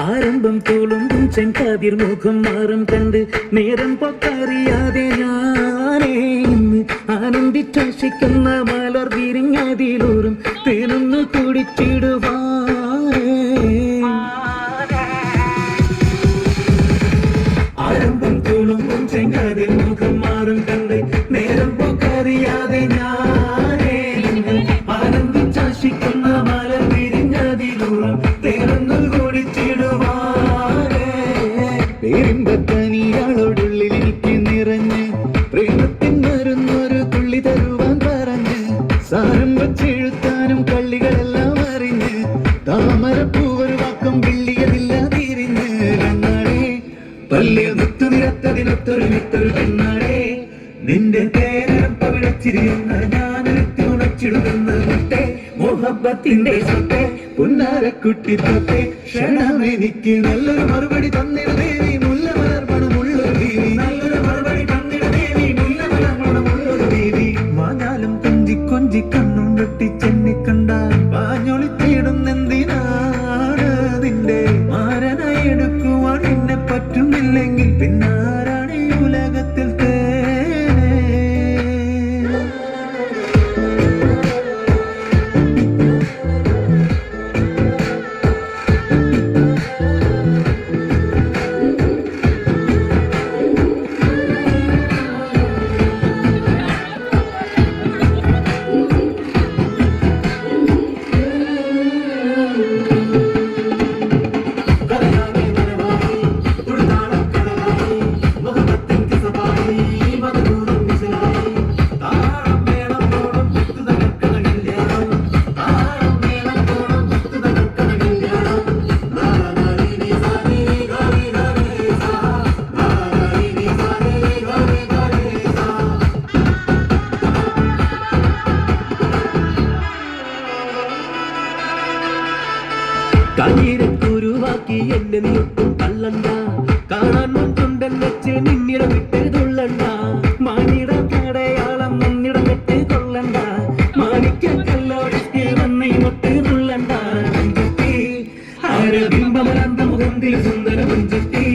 ആരംഭം തുളുമ്പും ചെങ്കതിർ മുഖം മാറും കണ്ട് നേരം പൊക്കറിയാതെ ഞാനേ ആനന്ദിച്ചാശിക്കുന്ന മലർ വിരിഞ്ഞതിലൂറും തേനൊന്നു കുടിച്ചിടുവാനേ. ആരംഭം തുളുമ്പും ചെങ്കതിർ മുഖം മാറും കണ്ട് നേരം പൊക്കറിയാതെ ഞാനേ ആനന്ദിച്ചാശിക്കുന്ന മലർ വിരിഞ്ഞതിലൂറും തേനൊന്നു പേരിമ്പത്തനിയാളോടുള്ളിൽ എനിക്ക് നിറഞ്ഞ് പ്രേമത്തിൻ മരുന്നൊരു തുള്ളി തരുവാൻ പറഞ്ഞ് സാരം വച്ചെഴുത്താനും കള്ളികളെല്ലാം അറിഞ്ഞ് താമരപ്പൂവൊരു വാക്കം വെള്ളിയതില്ല തിരിഞ്ഞ് കണ്ണാടേ പല്ലിൽ മുത്തു നിരത്തതിനൊത്തൊരു വിത്തൊരു കണ്ണാടേ നിന്റെ തേരം പവിഴച്ചിരിയുന്ന ഞാനെത്തി ഉണച്ചിടുന്ന മുട്ടേ മുഹബത്തിന്റെ സ്വത്തെ പുന്നാരക്കുട്ടി തൊട്ടേ ക്ഷണമെനിക്ക് നല്ലൊരു മറുപടി തന്നിട ദേവി മുല്ലമലർമണമുള്ളൊരു ദേവി നല്ലൊരു മറുപടി തന്നിട ദേവി മുല്ലമലർമണമുള്ളൊരു ദേവി മാഞ്ഞാലും കൊഞ്ചി കൊഞ്ചി കണ്ണും വെട്ടി ചെന്നി കണ്ടാൽ പാഞ്ഞൊളിച്ചിടുന്നെന്തിനാണ് നിന്റെ മാരനായി എടുക്കുവാൻ എന്നെ പറ്റുന്നില്ലെങ്കിൽ പിന്നാരാണ് ഈ ഉലകത്തിൽ കാഞ്ഞിരക്കുരുവാക്കി എന്നെ നീ ഒട്ടും തള്ളണ്ട കാണാൻ മുൻകൊണ്ടൻ വെച്ച് നിന്നിടം വിട്ട് തുള്ളണ്ട മാനിട കടയാളം നിന്നിടം വെച്ച് കൊള്ളണ്ട മാണിക്കല്ലോടിക്ക് വന്ന് ഇങ്ങോട്ട് തുള്ളണ്ട മുഞ്ചത്തി ആരബിംബമലർന്ന മുഖത്തിൽ സുന്ദര മുഞ്ചത്തി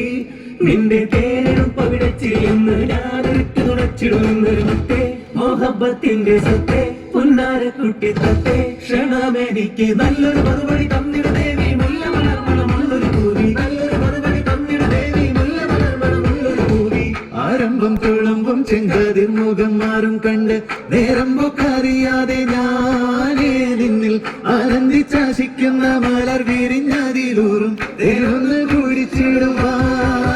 നിന്റെ തേരും പവിഴച്ചിരിയെന്ന് ഞാനൊരുക്ക് തുണച്ചിടുന്നൊരു മുത്തേ മോഹബത്തിന്റെ സത്തെ പുന്നാരക്കുട്ടി തത്തെ ക്ഷണമെനിക്ക് നല്ലൊരു മറുപടി തന്നിട ദേവി മുല്ലമലർമണമുള്ളൊരു പൂവി നല്ലൊരു മറുപടി തന്നിട ദേവി മുല്ലമലർമണമുള്ളൊരു പൂവി ആരംഭം തുളുമ്പും ചെങ്കതിർ മുഖം മാറും കണ്ട് നേരം പൊക്കറിയാതെ ഞാനേ നിന്നിൽ ആനന്ദിച്ചാശിക്കുന്ന മലർ വിരിഞ്ഞതിലൂറും തേനൊന്ന് കുടിച്ചിടുവാൻ